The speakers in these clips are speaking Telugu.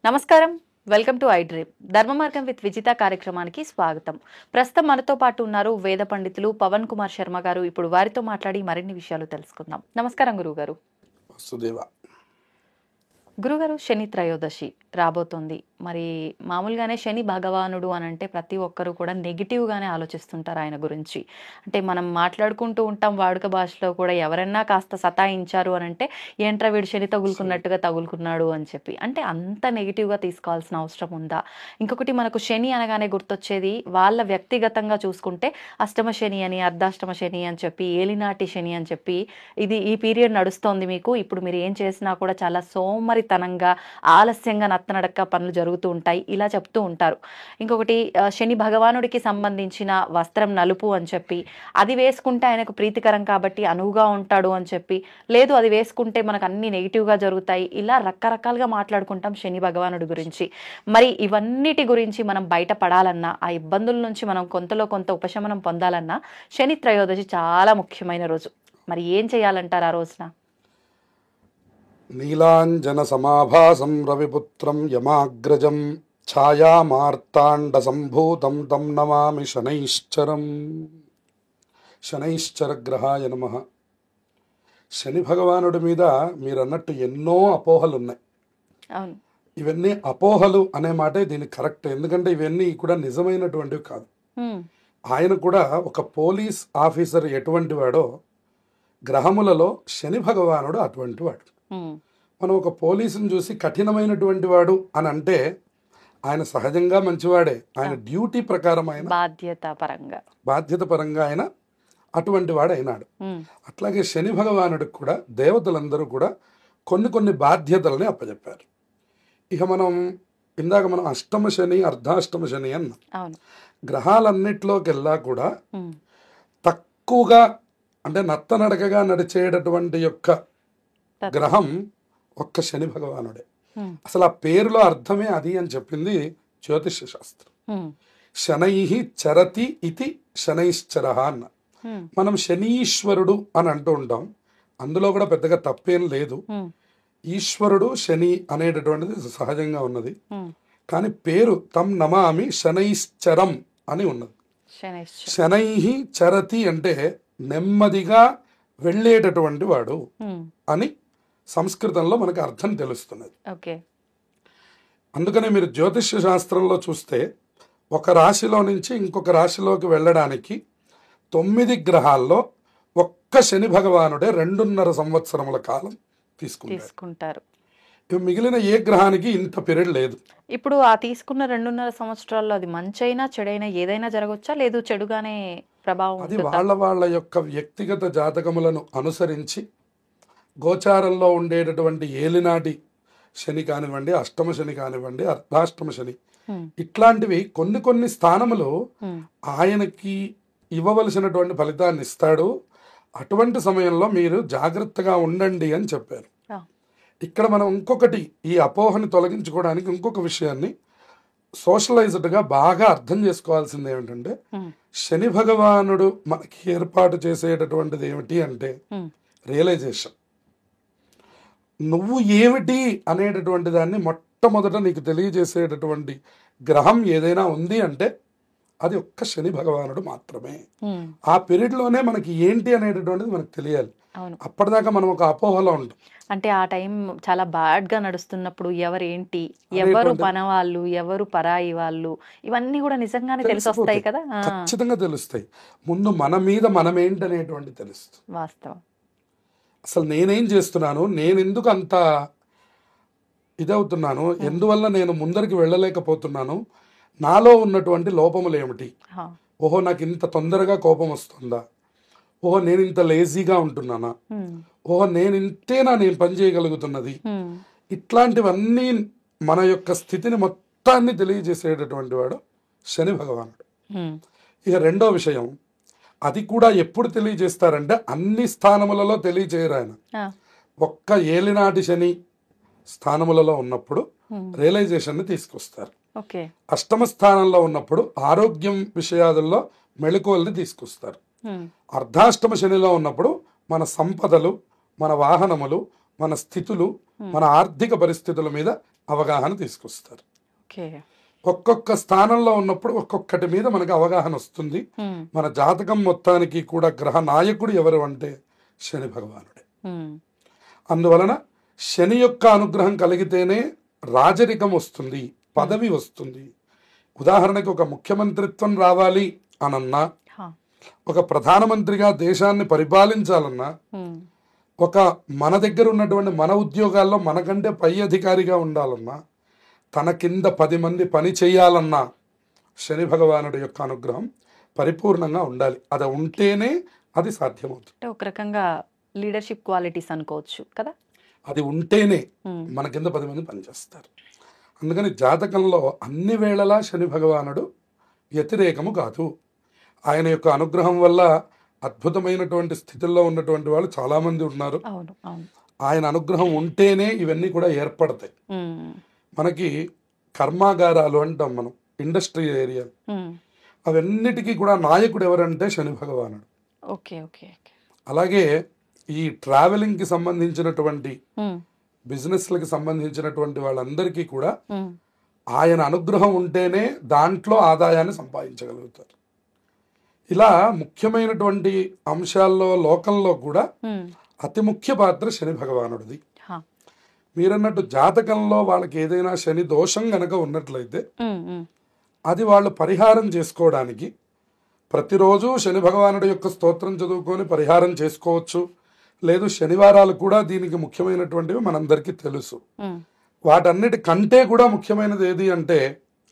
నమస్కారం. Welcome to I dream. ధర్మ మార్గం విత్ విజిత కార్యక్రమానికి స్వాగతం. ప్రస్తుతం మనతో పాటు ఉన్నారు వేద పండితులు పవన్ కుమార్ శర్మ గారు. ఇప్పుడు వారితో మాట్లాడి మరిన్ని విషయాలు తెలుసుకుందాం. నమస్కారం గురుగారు. వసుదేవ. గురుగారు, శని త్రయోదశి రాబోతోంది. మరి మామూలుగానే శని భగవానుడు అని అంటే ప్రతి ఒక్కరు కూడా నెగిటివ్గానే ఆలోచిస్తుంటారు ఆయన గురించి. అంటే మనం మాట్లాడుకుంటూ ఉంటాం వాడుక భాషలో కూడా, ఎవరన్నా కాస్త సతాయించారు అని అంటే ఏంట్రా వీడు శని తగులుకున్నట్టుగా తగులుకున్నాడు అని చెప్పి. అంటే అంత నెగిటివ్గా తీసుకోవాల్సిన అవసరం ఉందా? ఇంకొకటి, మనకు శని అనగానే గుర్తొచ్చేది వాళ్ళ వ్యక్తిగతంగా చూసుకుంటే అష్టమ శని అని, అర్ధాష్టమ శని అని చెప్పి, ఏలినాటి శని అని చెప్పి, ఈ పీరియడ్ నడుస్తోంది మీకు, ఇప్పుడు మీరు ఏం చేసినా కూడా చాలా సోమరితనంగా ఆలస్యంగా నత్తనడక్క పనులు జరుగుతూ ఉంటాయి, ఇలా చెప్తూ ఉంటారు. ఇంకొకటి, శని భగవానుడికి సంబంధించిన వస్త్రం నలుపు అని చెప్పి, అది వేసుకుంటే ఆయనకు ప్రీతికరం కాబట్టి అనువుగా ఉంటాడు అని చెప్పి, లేదు అది వేసుకుంటే మనకు అన్ని నెగిటివ్గా జరుగుతాయి, ఇలా రకరకాలుగా మాట్లాడుకుంటాం శని భగవానుడి గురించి. మరి ఇవన్నిటి గురించి మనం బయటపడాలన్నా, ఆ ఇబ్బందుల నుంచి మనం కొంతలో కొంత ఉపశమనం పొందాలన్నా శని త్రయోదశి చాలా ముఖ్యమైన రోజు. మరి ఏం చేయాలంటారు ఆ రోజున? నీలాంజన సమాభాసం రవిపుత్రం యమాగ్రజం ఛాయామార్తాండ సంభూతం తం నమామి శనైశ్చరం. శనైశ్చర గ్రహాయ నమః. శని భగవానుడి మీద మీరు అన్నట్టు ఎన్నో అపోహలు ఉన్నాయి. అవును. ఇవన్నీ అపోహలు అనే మాటే దీనికి కరెక్ట్. ఎందుకంటే ఇవన్నీ కూడా నిజమైనటువంటివి కాదు. ఆయన కూడా ఒక పోలీస్ ఆఫీసర్ ఎటువంటి వాడో, గ్రహములలో శని భగవానుడు అటువంటి వాడు. మనం ఒక పోలీసుని చూసి కఠినమైనటువంటి వాడు అని అంటే ఆయన సహజంగా మంచివాడే. ఆయన డ్యూటీ ప్రకారం ఆయన బాధ్యత పరంగా ఆయన అటువంటి వాడు అయినాడు. అట్లాగే శని భగవానుడికి కూడా దేవతలందరూ కూడా కొన్ని కొన్ని బాధ్యతలని అప్పచెప్పారు. ఇక ఇందాక మనం అష్టమ శని, అర్ధాష్టమ శని అన్నాం. గ్రహాలన్నిట్లోకెల్లా కూడా తక్కువగా అంటే నత్తనడకగా నడిచేటటువంటి యొక్క గ్రహం ఒక్క శని భగవానుడే. అసలు ఆ పేరులో అర్థమే అది అని చెప్పింది జ్యోతిష శాస్త్రం. శనై చరతి ఇది శనైశ్చర అన్న. మనం శనీశ్వరుడు అని అంటూ ఉంటాం, అందులో కూడా పెద్దగా తప్పేం లేదు. ఈశ్వరుడు శని అనేటటువంటిది సహజంగా ఉన్నది. కానీ పేరు తం నమామి శనైశ్చరం అని ఉన్నది. శనై చరతి అంటే నెమ్మదిగా వెళ్ళేటటువంటి వాడు అని సంస్కృతంలో మనకు అర్థం తెలుస్తున్నది. అందుకనే మీరు జ్యోతిష్య శాస్త్రంలో చూస్తే ఒక రాశిలో నుంచి ఇంకొక రాశిలోకి వెళ్ళడానికి 9 గ్రహాల్లో ఒక్క శని భగవానుడే 2.5 సంవత్సరముల కాలం తీసుకుంటారు. మిగిలిన ఏ గ్రహానికి ఇంత పీరియడ్ లేదు. ఇప్పుడు ఆ తీసుకున్న 2.5 సంవత్సరాల్లో అది మంచైనా చెడైనా ఏదైనా జరగవచ్చా, లేదు చెడుగానే ప్రభావం? అది వాళ్ళ యొక్క వ్యక్తిగత జాతకములను అనుసరించి గోచారంలో ఉండేటటువంటి ఏలినాటి శని కానివ్వండి, అష్టమ శని కానివ్వండి, అర్ధాష్టమ శని, ఇట్లాంటివి కొన్ని స్థానములు ఆయనకి ఇవ్వవలసినటువంటి ఫలితాన్ని ఇస్తాడు. అటువంటి సమయంలో మీరు జాగ్రత్తగా ఉండండి అని చెప్పారు. ఇక్కడ మనం ఇంకొకటి, ఈ అపోహని తొలగించుకోవడానికి ఇంకొక విషయాన్ని సోషలైజ్డ్గా బాగా అర్థం చేసుకోవాల్సింది ఏమిటంటే, శని భగవానుడు మనకి ఏర్పాటు చేసేటటువంటిది ఏమిటి అంటే రియలైజేషన్. నువ్వు ఏమిటి అనేటటువంటి దాన్ని మొట్టమొదట నీకు తెలియజేసేటటువంటి గ్రహం ఏదైనా ఉంది అంటే అది ఒక్క శని భగవానుడు మాత్రమే. ఆ పీరియడ్లోనే మనకి ఏంటి అనేటటువంటిది మనకు తెలియాలి. అప్పటిదాకా మనం ఒక అపోహలో ఉంటాం. అంటే ఆ టైం చాలా బ్యాడ్ గా నడుస్తున్నప్పుడు ఎవరేంటి, ఎవరు పనవాళ్ళు, ఎవరు పరాయి వాళ్ళు, ఇవన్నీ కూడా నిజంగానే తెలిసొస్తాయి కదా. ఖచ్చితంగా తెలుస్తాయి. ముందు మన మీద మనమేంటి అనేటువంటి తెలుస్తుంది. వాస్తవం. అసలు నేనేం చేస్తున్నాను, నేను ఎందుకు అంత ఇదవుతున్నాను, ఎందువల్ల నేను ముందరికి వెళ్ళలేకపోతున్నాను, నాలో ఉన్నటువంటి లోపములు ఏమిటి, ఓహో నాకు ఇంత తొందరగా కోపం వస్తుందా, ఓహో నేను ఇంత లేజీగా ఉంటున్నానా, ఓహో నేను పని చేయగలుగుతున్నది, ఇట్లాంటివన్నీ మన యొక్క స్థితిని మొత్తాన్ని తెలియజేసేటటువంటి వాడు శని భగవానుడు. ఇక రెండో విషయం, అది కూడా ఎప్పుడు తెలియజేస్తారంటే అన్ని స్థానములలో తెలియజేయరు ఆయన. ఒక్క ఏలినాటి శని స్థానములలో ఉన్నప్పుడు రియలైజేషన్ ని తీసుకొస్తారు. అష్టమ స్థానంలో ఉన్నప్పుడు ఆరోగ్యం విషయాలలో మెళకువల్ని తీసుకొస్తారు. అర్ధాష్టమ శనిలో ఉన్నప్పుడు మన సంపదలు, మన వాహనములు, మన స్థితులు, మన ఆర్థిక పరిస్థితుల మీద అవగాహన తీసుకొస్తారు. ఓకే. ఒక్కొక్క స్థానంలో ఉన్నప్పుడు ఒక్కొక్కటి మీద మనకు అవగాహన వస్తుంది. మన జాతకం మొత్తానికి కూడా గ్రహ నాయకుడు ఎవరు అంటే శని భగవానుడే. అందువలన శని యొక్క అనుగ్రహం కలిగితేనే రాజరికం వస్తుంది, పదవి వస్తుంది. ఉదాహరణకి ఒక ముఖ్యమంత్రిత్వం రావాలి అనన్నా, ఒక ప్రధానమంత్రిగా దేశాన్ని పరిపాలించాలన్నా, ఒక మన దగ్గర ఉన్నటువంటి మన ఉద్యోగాల్లో మనకంటే పై అధికారిగా ఉండాలన్నా, తన కింద 10 మంది పని చేయాలన్నా శని భగవానుడి యొక్క అనుగ్రహం పరిపూర్ణంగా ఉండాలి. అది ఉంటేనే అది సాధ్యమవుతుంది. అంటే ఒక రకంగా లీడర్షిప్ క్వాలిటీస్ అనుకోవచ్చు కదా. అది ఉంటేనే మన కింద 10 మంది పనిచేస్తారు. అందుకని జాతకంలో అన్ని వేళలా శని భగవానుడు వ్యతిరేకము కాదు. ఆయన యొక్క అనుగ్రహం వల్ల అద్భుతమైనటువంటి స్థితిలో ఉన్నటువంటి వాళ్ళు చాలామంది ఉన్నారు. ఆయన అనుగ్రహం ఉంటేనే ఇవన్నీ కూడా ఏర్పడతాయి. మనకి కర్మాగారాలు అంటాం మనం, ఇండస్ట్రీ ఏరియా, అవన్నిటికీ కూడా నాయకుడు ఎవరంటే శని భగవానుడు. అలాగే ఈ ట్రావెలింగ్కి సంబంధించినటువంటి బిజినెస్లకి సంబంధించినటువంటి వాళ్ళందరికీ కూడా ఆయన అనుగ్రహం ఉంటేనే దాంట్లో ఆదాయాన్ని సంపాదించగలుగుతారు. ఇలా ముఖ్యమైనటువంటి అంశాల్లో లోకంలో కూడా అతి ముఖ్య పాత్ర శని భగవానుడిది. మీరన్నట్టు జాతకంలో వాళ్ళకి ఏదైనా శని దోషం గనక ఉన్నట్లయితే అది వాళ్ళు పరిహారం చేసుకోవడానికి ప్రతిరోజు శని భగవానుడి యొక్క స్తోత్రం చదువుకొని పరిహారం చేసుకోవచ్చు. లేదు, శనివారాలు కూడా దీనికి ముఖ్యమైనటువంటివి మనందరికీ తెలుసు. వాటన్నిటి కంటే కూడా ముఖ్యమైనది ఏది అంటే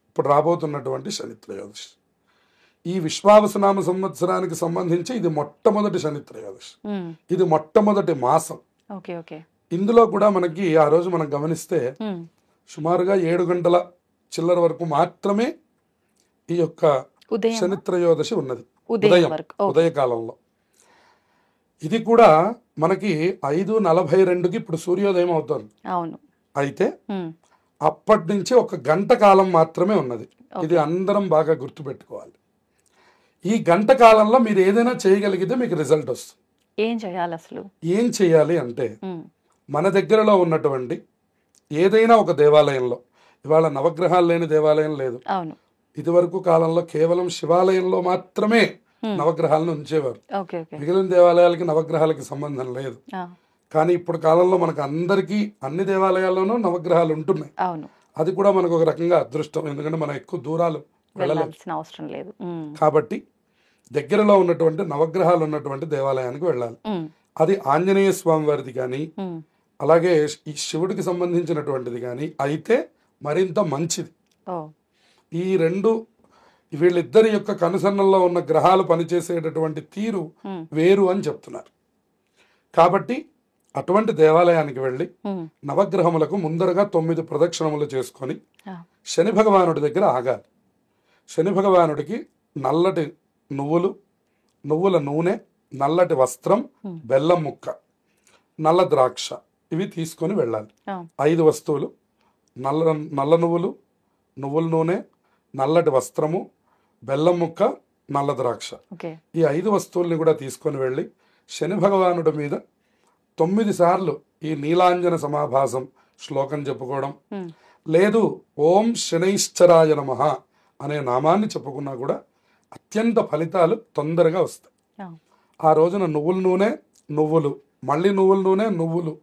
ఇప్పుడు రాబోతున్నటువంటి శని త్రయోదశి. ఈ విశ్వావసునామ సంవత్సరానికి సంబంధించి ఇది మొట్టమొదటి శని త్రయోదశి. ఇది మొట్టమొదటి మాసం. ఇందులో కూడా మనకి ఆ రోజు మనం గమనిస్తే సుమారుగా 7 గంటల చిల్లర వరకు మాత్రమే ఈ యొక్క శని త్రయోదశి ఉన్నది, ఉదయకాలంలో. ఇది కూడా మనకి 5:42కి ఇప్పుడు సూర్యోదయం అవుతుంది. అయితే అప్పటి నుంచి 1 గంట కాలం మాత్రమే ఉన్నది. ఇది అందరం బాగా గుర్తుపెట్టుకోవాలి. ఈ గంట కాలంలో మీరు ఏదైనా చేయగలిగితే మీకు రిజల్ట్ వస్తుంది. ఏం చేయాలి అంటే మన దగ్గరలో ఉన్నటువంటి ఏదైనా ఒక దేవాలయంలో, ఇవాళ నవగ్రహాలు లేని దేవాలయం లేదు. ఇదివరకు కాలంలో కేవలం శివాలయంలో మాత్రమే నవగ్రహాలను ఉంచేవారు. మిగిలిన దేవాలయాలకి నవగ్రహాలకి సంబంధం లేదు. కానీ ఇప్పుడు కాలంలో మనకు అందరికీ అన్ని దేవాలయాల్లోనూ నవగ్రహాలు ఉంటున్నాయి. అది కూడా మనకు ఒక రకంగా అదృష్టం, ఎందుకంటే మనం ఎక్కువ దూరాలు వెళ్ళాల్సిన అవసరం లేదు. కాబట్టి దగ్గరలో ఉన్నటువంటి నవగ్రహాలు ఉన్నటువంటి దేవాలయానికి వెళ్ళాలి. అది ఆంజనేయ స్వామి వారిది కానీ, అలాగే ఈ శివుడికి సంబంధించినటువంటిది కానీ అయితే మరింత మంచిది. ఈ రెండు వీళ్ళిద్దరి యొక్క కనుసన్నల్లో ఉన్న గ్రహాలు పనిచేసేటటువంటి తీరు వేరు అని చెప్తున్నారు. కాబట్టి అటువంటి దేవాలయానికి వెళ్ళి నవగ్రహములకు ముందరగా 9 ప్రదక్షిణములు చేసుకొని శని భగవానుడి దగ్గర ఆగాలి. శని భగవానుడికి నల్లటి నువ్వుల నూనె, నల్లటి వస్త్రం, బెల్లం ముక్క, నల్ల ద్రాక్ష ఇవి తీసుకొని వెళ్ళాలి. 5 వస్తువులు: నల్ల నువ్వుల నూనె, నల్లటి వస్త్రము, బెల్లం ముక్క, నల్ల ద్రాక్ష. ఈ 5 వస్తువుల్ని కూడా తీసుకొని వెళ్ళి శని భగవానుడి మీద 9 సార్లు ఈ నీలాంజన సమాభాసం శ్లోకం చెప్పుకోవడం, లేదు ఓం శనైశ్చరాయ నమః అనే నామాన్ని చెప్పుకున్నా కూడా అత్యంత ఫలితాలు తొందరగా వస్తాయి. ఆ రోజున నువ్వుల నూనె, నువ్వులు, మళ్ళీ నువ్వుల నూనె, నువ్వులు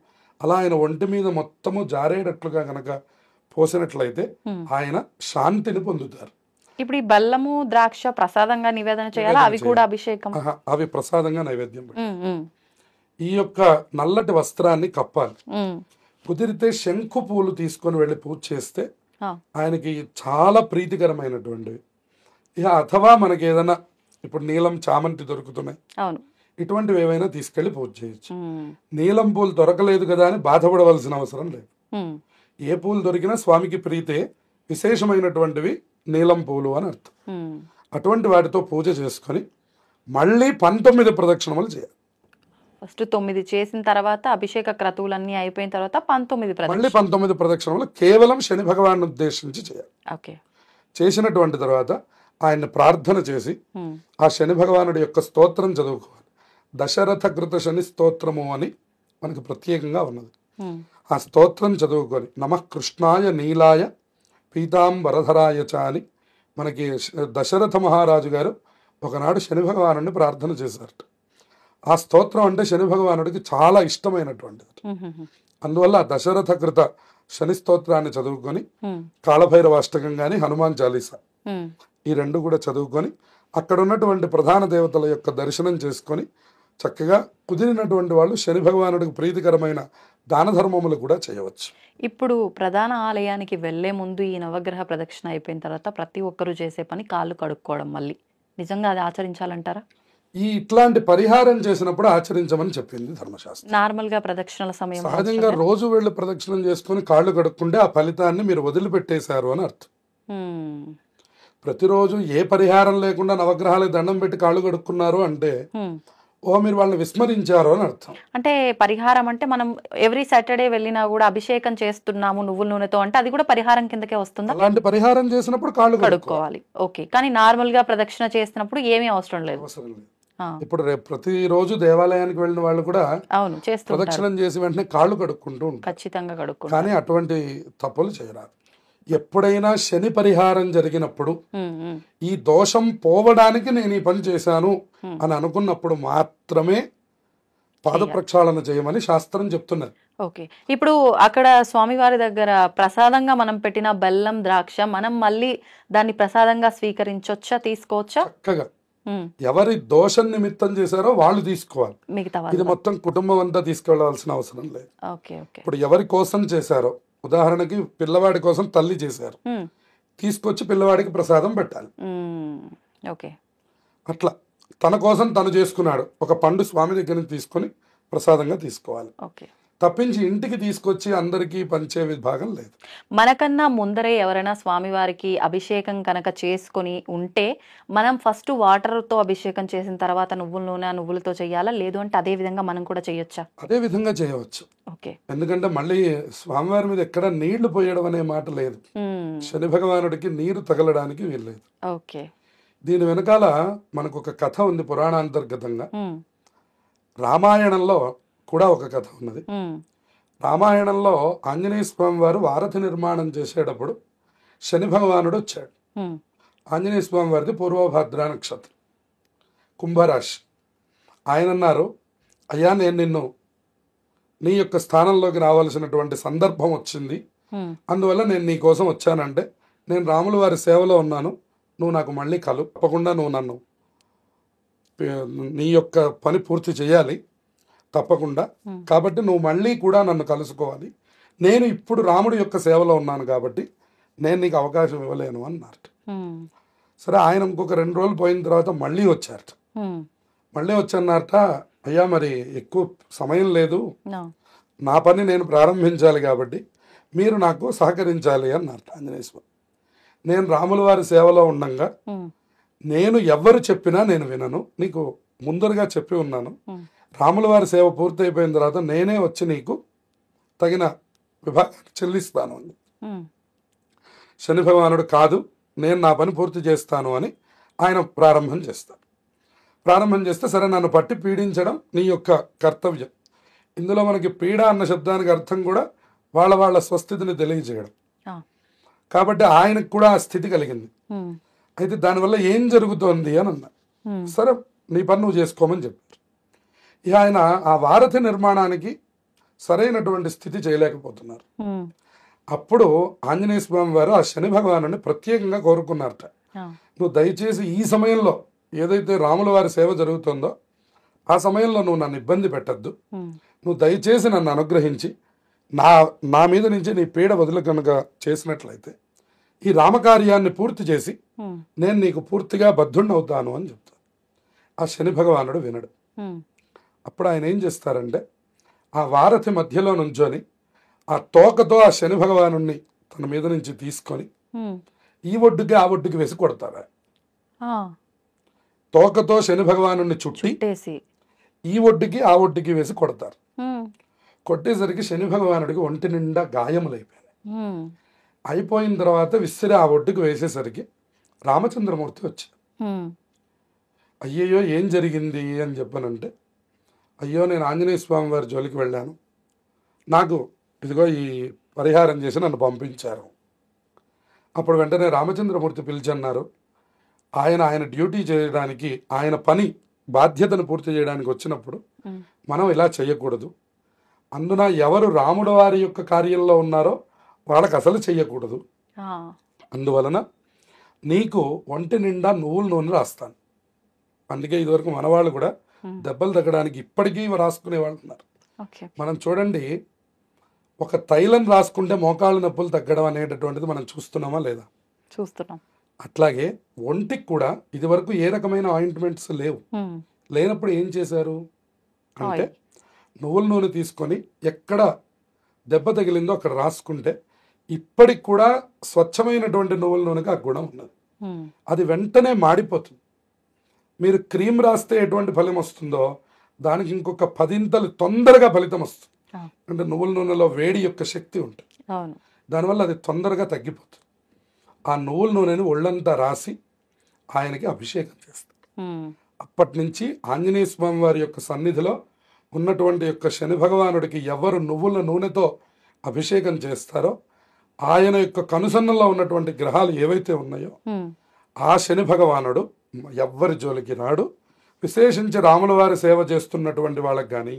అలా ఆయన ఒంటి మీద మొత్తము జారేటట్లుగా గనక పోసినట్లయితే ఆయన శాంతిని పొందుతారు. ఇప్పుడు ఈ బెల్లము, ద్రాక్ష ప్రసాదంగా నివేదన చేయాలా? అవి కూడా అభిషేకం? అవి ప్రసాదంగా నైవేద్యం. ఈ యొక్క నల్లటి వస్త్రాన్ని కప్పాలి. కుదిరితే శంఖు పూలు తీసుకొని వెళ్ళి పూజ చేస్తే ఆయనకి చాలా ప్రీతికరమైనటువంటివి. ఇక అథవా మనకి ఏదైనా ఇప్పుడు నీలం, చామంతి దొరుకుతున్నాయి, ఇటువంటివి ఏవైనా తీసుకెళ్లి పూజ చేయొచ్చు. నీలం పూలు దొరకలేదు కదా అని బాధపడవలసిన అవసరం లేదు. ఏ పూలు దొరికినా స్వామికి ప్రీతే, విశేషమైనటువంటివి నీలం పూలు అని అర్థం. అటువంటి వాటితో పూజ చేసుకొని మళ్ళీ 19 ప్రదక్షిణములు చేయాలి. ఫస్ట్ 9 చేసిన తర్వాత అభిషేక క్రతువులన్నీ అయిపోయిన తర్వాత మళ్ళీ 19 ప్రదక్షిణములు కేవలం శని భగవాన్ ఉద్దేశించి చేయాలి. చేసినటువంటి తర్వాత ఆయన్ని ప్రార్థన చేసి ఆ శని భగవానుడి యొక్క స్తోత్రం చదువుకోవాలి. దశరథ కృత శని స్తోత్రము అని మనకు ప్రత్యేకంగా ఉన్నది. ఆ స్తోత్రం చదువుకొని నమః కృష్ణాయ నీలాయ పీతాంబరధరాయ చ అని మనకి దశరథ మహారాజు గారు ఒకనాడు శని భగవానుడిని ప్రార్థన చేశారట. ఆ స్తోత్రం అంటే శని భగవానుడికి చాలా ఇష్టమైనటువంటిది. అందువల్ల ఆ దశరథ కృత శని స్తోత్రాన్ని చదువుకొని కాళభైరవ అష్టకం కానీ హనుమాన్ చాలీసా ఈ రెండు కూడా చదువుకొని అక్కడ ఉన్నటువంటి ప్రధాన దేవతల యొక్క దర్శనం చేసుకొని చక్కగా కుదిరినటువంటి వాళ్ళు శని భగవానుడికి ప్రీతికరమైన దాన ధర్మములు కూడా చేయవచ్చు. ఇప్పుడు ప్రధాన ఆలయానికి వెళ్లే ముందు ఈ నవగ్రహ ప్రదక్షిణ అయిపోయిన తర్వాత ప్రతి ఒక్కరూ చేసే పని కాళ్ళు కడుక్కోవడం. మళ్ళీ నిజంగా అది ఆచరించాలంటారా? ఇట్లాంటి పరిహారం చేసినప్పుడు ఆచరించమని చెప్పింది ధర్మశాస్త్రం. నార్మల్ గా ప్రదక్షిణల సమయం సహజంగా రోజు వెళ్ళి ప్రదక్షిణం చేసుకుని కాళ్ళు కడుక్కుంటే ఆ ఫలితాన్ని మీరు వదిలిపెట్టేశారు అని అర్థం. ప్రతిరోజు ఏ పరిహారం లేకుండా నవగ్రహాలకు దండం పెట్టి కాళ్ళు కడుక్కున్నారు అంటే మీరు వాళ్ళని విస్మరించారు అని అర్థం. అంటే పరిహారం అంటే మనం ఎవ్రీ సాటర్డే వెళ్ళినా కూడా అభిషేకం చేస్తున్నాము నువ్వుల నూనెతో అంటే అది కూడా పరిహారం కిందకే వస్తుందా? అలాంటి పరిహారం చేసినప్పుడు కాళ్ళు కడుక్కోవాలి. ఓకే, కానీ నార్మల్ గా ప్రదక్షిణ చేసినప్పుడు ఏమీ అవసరం లేదు. ఇప్పుడు రేపు ప్రతిరోజు దేవాలయానికి వెళ్ళిన వాళ్ళు కూడా అవును చేస్తారు, ప్రదక్షిణం చేసి వెంటనే కాళ్ళు కడుక్కుంటూ ఉంటారు. ఖచ్చితంగా కడుక్కుంటారు. కానీ అటువంటి తప్పులు చేయరాదు. ఎప్పుడైనా శని పరిహారం జరిగినప్పుడు ఈ దోషం పోవడానికి నేను ఈ పని చేశాను అని అనుకున్నప్పుడు మాత్రమే పాద ప్రక్షాళన చేయమని శాస్త్రం చెప్తున్నది. ఓకే, ఇప్పుడు అక్కడ స్వామివారి దగ్గర ప్రసాదంగా మనం పెట్టిన బెల్లం ద్రాక్ష మనం మళ్ళీ దాన్ని ప్రసాదంగా స్వీకరించొచ్చా, తీసుకోవచ్చా? చక్కగా ఎవరి దోషం నిమిత్తం చేశారో వాళ్ళు తీసుకోవాలి. ఇది మొత్తం కుటుంబం అంతా తీసుకెళ్లవలసిన అవసరం లేదు. ఇప్పుడు ఎవరి కోసం చేశారో, ఉదాహరణకి పిల్లవాడి కోసం తల్లి చేశారు, తీసుకొచ్చి పిల్లవాడికి ప్రసాదం పెట్టాలి. అట్లా తన కోసం తను చేసుకున్నాడు, ఒక పండు స్వామి దగ్గర నుంచి తీసుకొని ప్రసాదంగా తీసుకోవాలి. తప్పించి ఇంటికి తీసుకొచ్చి అందరికీ పంచే విభాగం లేదు. మనకన్నా ముందరే ఎవరైనా స్వామివారికి అభిషేకం కనుక చేసుకుని ఉంటే మనం ఫస్ట్ వాటర్తో అభిషేకం చేసిన తర్వాత నువ్వుల నూనె నువ్వులతో చేయాలా, లేదు అంటే అదే విధంగా మనం కూడా చేయొచ్చా? అదే విధంగా చేయవచ్చు. ఎందుకంటే మళ్ళీ స్వామివారి మీద ఎక్కడ నీళ్లు పోయడం అనే మాట లేదు. శని భగవానుడికి నీరు తగలడానికి వీల్లేదు. దీని వెనకాల మనకు ఒక కథ ఉంది పురాణాంతర్గతంగా. రామాయణంలో కూడా ఒక కథ ఉన్నది. రామాయణంలో ఆంజనేయ స్వామి వారు వారధి నిర్మాణం చేసేటప్పుడు శని భగవానుడు వచ్చాడు. ఆంజనేయ స్వామి వారిది పూర్వభద్ర నక్షత్రం, కుంభరాశి. ఆయన అన్నారు, అయ్యా నేను నిన్ను నీ యొక్క స్థానంలోకి రావాల్సినటువంటి సందర్భం వచ్చింది, అందువల్ల నేను నీ కోసం వచ్చానంటే నేను రాముల వారి సేవలో ఉన్నాను, నువ్వు నాకు మళ్ళీ తప్పకుండా నువ్వు నన్ను నీ యొక్క పని పూర్తి చేయాలి తప్పకుండా, కాబట్టి నువ్వు మళ్ళీ కూడా నన్ను కలుసుకోవాలి, నేను ఇప్పుడు రాముడి యొక్క సేవలో ఉన్నాను కాబట్టి నేను నీకు అవకాశం ఇవ్వలేను అన్నారు. సరే, ఆయన ఇంకొక 2 రోజులు పోయిన తర్వాత మళ్ళీ వచ్చారట. మళ్ళీ వచ్చన్నారట, అయ్యా మరి ఎక్కువ సమయం లేదు, నా పని నేను ప్రారంభించాలి కాబట్టి మీరు నాకు సహకరించాలి అన్నారట ఆంజనేయ స్వామి. నేను రాముల వారి సేవలో ఉండగా నేను ఎవరు చెప్పినా నేను వినను, నీకు ముందరగా చెప్పి ఉన్నాను, రాముల వారి సేవ పూర్తయిపోయిన తర్వాత నేనే వచ్చి నీకు తగిన విభాగాన్ని చెల్లిస్తాను అని. శని భగవానుడు కాదు, నేను నా పని పూర్తి చేస్తాను అని ఆయన ప్రారంభం చేస్తాడు. ప్రారంభం చేస్తే సరే నన్ను పట్టి పీడించడం నీ యొక్క కర్తవ్యం. ఇందులో మనకి పీడ అన్న శబ్దానికి అర్థం కూడా వాళ్ళ స్వస్థితిని తెలియజేయడం. కాబట్టి ఆయనకు కూడా ఆ స్థితి కలిగింది. అయితే దానివల్ల ఏం జరుగుతోంది అని అన్నా. సరే నీ పని నువ్వు చేసుకోమని చెప్పారు. ఇక ఆయన ఆ వారధి నిర్మాణానికి సరైనటువంటి స్థితి చేయలేకపోతున్నారు. అప్పుడు ఆంజనేయ స్వామి వారు ఆ శని భగవాను ప్రత్యేకంగా కోరుకున్నారట, నువ్వు దయచేసి ఈ సమయంలో ఏదైతే రాముల వారి సేవ జరుగుతుందో ఆ సమయంలో నువ్వు నన్ను ఇబ్బంది పెట్టద్దు, నువ్వు దయచేసి నన్ను అనుగ్రహించి నా మీద నుంచి నీ పీడ వదులు కనుక చేసినట్లయితే ఈ రామకార్యాన్ని పూర్తి చేసి నేను నీకు పూర్తిగా బద్ధుణ్ణవుతాను అని చెప్తాను. ఆ శని భగవానుడు వినడు. అప్పుడు ఆయన ఏం చేస్తారంటే ఆ వారధి మధ్యలో నుంచొని ఆ తోకతో ఆ శని భగవాను తన మీద నుంచి తీసుకొని ఈ ఒడ్డుకి ఆ ఒడ్డుకి వేసి కొడతారు. తోకతో శని భగవాను చుట్టేసి ఈ ఒడ్డుకి ఆ ఒడ్డుకి వేసి కొడతారు. కొట్టేసరికి శని భగవానుడికి ఒంటి నిండా గాయములైపోయాయి. అయిపోయిన తర్వాత విసిరి ఆ ఒడ్డుకు వేసేసరికి రామచంద్రమూర్తి వచ్చారు. అయ్యయ్యో ఏం జరిగింది అని చెప్పానంటే, అయ్యో నేను ఆంజనేయ స్వామి వారి జోలికి వెళ్ళాను, నాకు ఇదిగో ఈ పరిహారం చేసి నన్ను పంపించారు. అప్పుడు వెంటనే రామచంద్రమూర్తి పిలిచన్నారు. ఆయన డ్యూటీ చేయడానికి, ఆయన పని బాధ్యతను పూర్తి చేయడానికి వచ్చినప్పుడు మనం ఇలా చేయకూడదు. అందున ఎవరు రాముడు వారి యొక్క కార్యంలో ఉన్నారో వాళ్ళకి అసలు చెయ్యకూడదు. అందువలన నీకు ఒంటి నిండా నువ్వుల నూనె రాస్తాను. అందుకే ఇదివరకు మనవాళ్ళు కూడా దెబ్బలు తగ్గడానికి ఇప్పటికీ రాసుకునే వాళ్ళు ఉన్నారు. మనం చూడండి, ఒక తైలం రాసుకుంటే మోకాళ్ళ నొప్పులు తగ్గడం అనేటటువంటిది మనం చూస్తున్నామా లేదా? చూస్తున్నాం. అట్లాగే ఒంటికి కూడా ఇదివరకు ఏ రకమైన ఆయింట్మెంట్స్ లేవు. లేనప్పుడు ఏం చేశారు అంటే నువ్వుల నూనె తీసుకొని ఎక్కడ దెబ్బ తగిలిందో అక్కడ రాసుకుంటే ఇప్పటికి కూడా స్వచ్ఛమైనటువంటి నువ్వుల నూనెకి ఆ గుణం ఉన్నది. అది వెంటనే మాడిపోతుంది. మీరు క్రీమ్ రాస్తే ఎటువంటి ఫలితం వస్తుందో దానికి ఇంకొక 10 తొందరగా ఫలితం వస్తుంది. అంటే నువ్వుల నూనెలో వేడి యొక్క శక్తి ఉంటుంది. దానివల్ల అది తొందరగా తగ్గిపోతుంది. ఆ నువ్వుల నూనెని ఒళ్ళంతా రాసి ఆయనకి అభిషేకం చేస్తారు. అప్పటి నుంచి ఆంజనేయ స్వామి వారి యొక్క సన్నిధిలో ఉన్నటువంటి యొక్క శని భగవానుడికి ఎవరు నువ్వుల నూనెతో అభిషేకం చేస్తారో ఆయన యొక్క కనుసన్నలో ఉన్నటువంటి గ్రహాలు ఏవైతే ఉన్నాయో ఆ శని భగవానుడు ఎవ్వరి జోలికి రాడు. విశేషించి రాముల వారి సేవ చేస్తున్నటువంటి వాళ్ళకి కానీ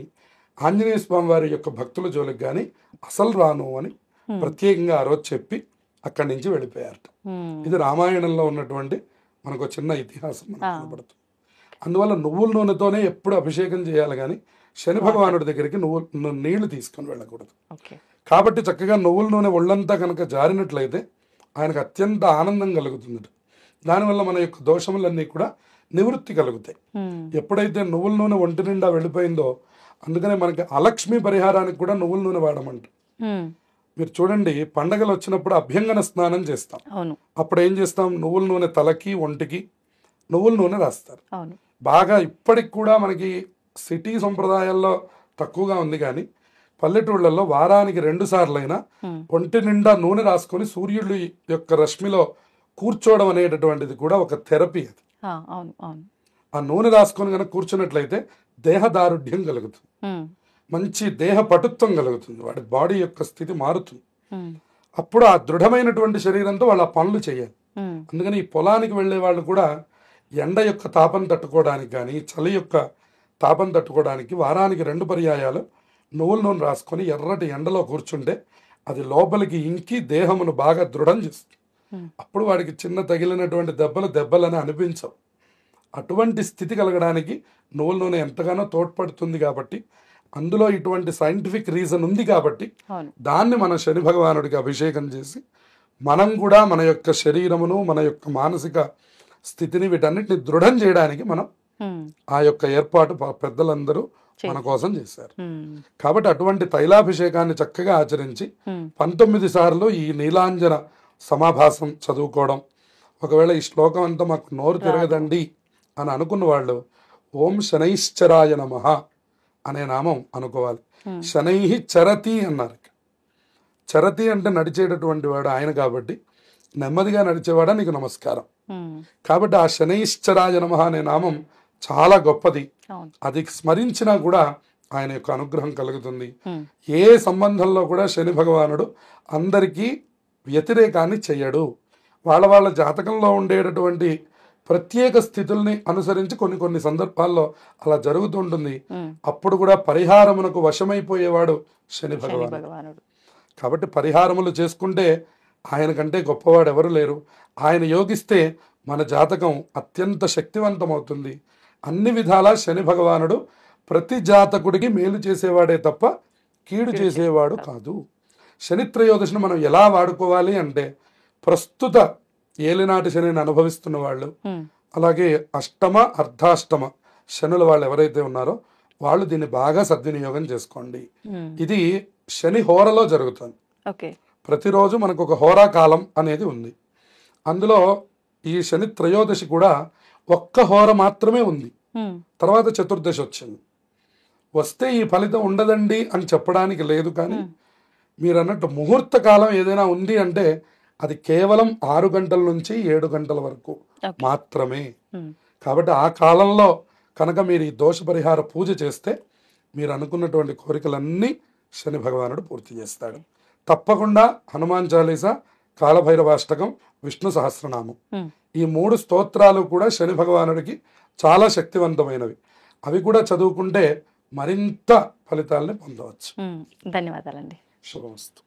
ఆంజనేయ స్వామి వారి యొక్క భక్తుల జోలికి కానీ అసలు రాను అని ప్రత్యేకంగా ఆ రోజు చెప్పి అక్కడి నుంచి వెళ్ళిపోయారట. ఇది రామాయణంలో ఉన్నటువంటి మనకు చిన్న ఇతిహాసం మనకు కనబడుతుంది. అందువల్ల నువ్వుల నూనెతోనే ఎప్పుడు అభిషేకం చేయాలి కానీ శని భగవానుడి దగ్గరికి నీళ్లు తీసుకొని వెళ్ళకూడదు. కాబట్టి చక్కగా నువ్వుల నూనె ఒళ్ళంతా కనుక జారినట్లయితే ఆయనకు అత్యంత ఆనందం కలుగుతుంది. దానివల్ల మన యొక్క దోషములన్నీ కూడా నివృత్తి కలుగుతాయి. ఎప్పుడైతే నువ్వుల నూనె ఒంటి నిండా వెళ్ళిపోయిందో అందుకనే మనకి అలక్ష్మి పరిహారానికి కూడా నువ్వుల నూనె వాడమంట. మీరు చూడండి, పండగలు వచ్చినప్పుడు అభ్యంగన స్నానం చేస్తాం. అప్పుడు ఏం చేస్తాం? నువ్వుల నూనె తలకి ఒంటికి నువ్వుల నూనె రాస్తారు. బాగా ఇప్పటికి కూడా మనకి సిటీ సంప్రదాయాల్లో తక్కువగా ఉంది కానీ పల్లెటూళ్ళల్లో వారానికి 2 సార్లైనా ఒంటి నిండా నూనె రాసుకొని సూర్యుడి యొక్క రశ్మిలో కూర్చోవడం అనేటటువంటిది కూడా ఒక థెరపీ. అది ఆ నూనె రాసుకొని కనుక కూర్చున్నట్లయితే దేహ దారుఢ్యం కలుగుతుంది, మంచి దేహ పటుత్వం కలుగుతుంది, వాడి బాడీ యొక్క స్థితి మారుతుంది. అప్పుడు ఆ దృఢమైనటువంటి శరీరంతో వాళ్ళు ఆ పనులు చేయాలి. అందుకని ఈ పొలానికి వెళ్ళే వాళ్ళు కూడా ఎండ యొక్క తాపం తట్టుకోవడానికి కానీ చలి యొక్క తాపం తట్టుకోవడానికి వారానికి 2 పర్యాయాలు నువ్వుల నూనె రాసుకొని ఎర్రటి ఎండలో కూర్చుంటే అది లోపలికి ఇంకి దేహమును బాగా దృఢం చేస్తుంది. అప్పుడు వాడికి చిన్న తగిలినటువంటి దెబ్బలని అనిపించవు. అటువంటి స్థితి కలగడానికి నువ్వుల నూనె ఎంతగానో తోడ్పడుతుంది. కాబట్టి అందులో ఇటువంటి సైంటిఫిక్ రీజన్ ఉంది కాబట్టి దాన్ని మన శని భగవానుడికి అభిషేకం చేసి మనం కూడా మన యొక్క శరీరమును మన యొక్క మానసిక స్థితిని వీటన్నిటిని దృఢం చేయడానికి మనం ఆ యొక్క ఏర్పాటు పెద్దలందరూ మన కోసం చేశారు. కాబట్టి అటువంటి తైలాభిషేకాన్ని చక్కగా ఆచరించి 19 సార్లు ఈ నీలాంజన సమాభాసం చదువుకోవడం. ఒకవేళ ఈ శ్లోకం అంతా మాకు నోరు తిరగదండి అని అనుకున్న వాళ్ళు ఓం శనైశ్చరాయ నమః అనే నామం అనుకోవాలి. శనై చరతి అన్నారు. చరతి అంటే నడిచేటటువంటి వాడు ఆయన కాబట్టి నెమ్మదిగా నడిచేవాడా నీకు నమస్కారం. కాబట్టి ఆ శనైశ్చరాయ నమః అనే నామం చాలా గొప్పది. అది స్మరించినా కూడా ఆయన యొక్క అనుగ్రహం కలుగుతుంది. ఏ సంబంధంలో కూడా శని భగవానుడు అందరికీ వ్యతిరేకాన్ని చెయ్యడు. వాళ్ళ జాతకంలో ఉండేటటువంటి ప్రత్యేక స్థితుల్ని అనుసరించి కొన్ని సందర్భాల్లో అలా జరుగుతుంటుంది. అప్పుడు కూడా పరిహారమునకు వశమైపోయేవాడు శని భగవానుడు. కాబట్టి పరిహారములు చేసుకుంటే ఆయన కంటే గొప్పవాడు ఎవరు లేరు. ఆయన యోగిస్తే మన జాతకం అత్యంత శక్తివంతమవుతుంది. అన్ని విధాలా శని భగవానుడు ప్రతి జాతకుడికి మేలు చేసేవాడే తప్ప కీడు చేసేవాడు కాదు. శని త్రయోదశిని మనం ఎలా వాడుకోవాలి అంటే ప్రస్తుత ఏలినాటి శనిని అనుభవిస్తున్న వాళ్ళు, అలాగే అష్టమ అర్ధాష్టమ శనుల వాళ్ళు ఎవరైతే ఉన్నారో వాళ్ళు దీన్ని బాగా సద్వినియోగం చేసుకోండి. ఇది శని హోరలో జరుగుతుంది. ప్రతిరోజు మనకు ఒక హోరా కాలం అనేది ఉంది. అందులో ఈ శని త్రయోదశి కూడా 1 హోర మాత్రమే ఉంది. తర్వాత చతుర్దశి వచ్చింది. వస్తే ఈ ఫలితం ఉండదండి అని చెప్పడానికి లేదు. కానీ మీరు అన్నట్టు ముహూర్త కాలం ఏదైనా ఉంది అంటే అది కేవలం 6 గంటల నుంచి 7 గంటల వరకు మాత్రమే. కాబట్టి ఆ కాలంలో కనుక మీరు ఈ దోష పరిహార పూజ చేస్తే మీరు అనుకున్నటువంటి కోరికలన్నీ శని భగవానుడు పూర్తి చేస్తాడు. తప్పకుండా హనుమాన్ చాలీసా, కాలభైరవాష్టకం, విష్ణు సహస్రనామం, ఈ 3 స్తోత్రాలు కూడా శని భగవానుడికి చాలా శక్తివంతమైనవి. అవి కూడా చదువుకుంటే మరింత ఫలితాలని పొందవచ్చు. ధన్యవాదాలండి. శుభమస్తు.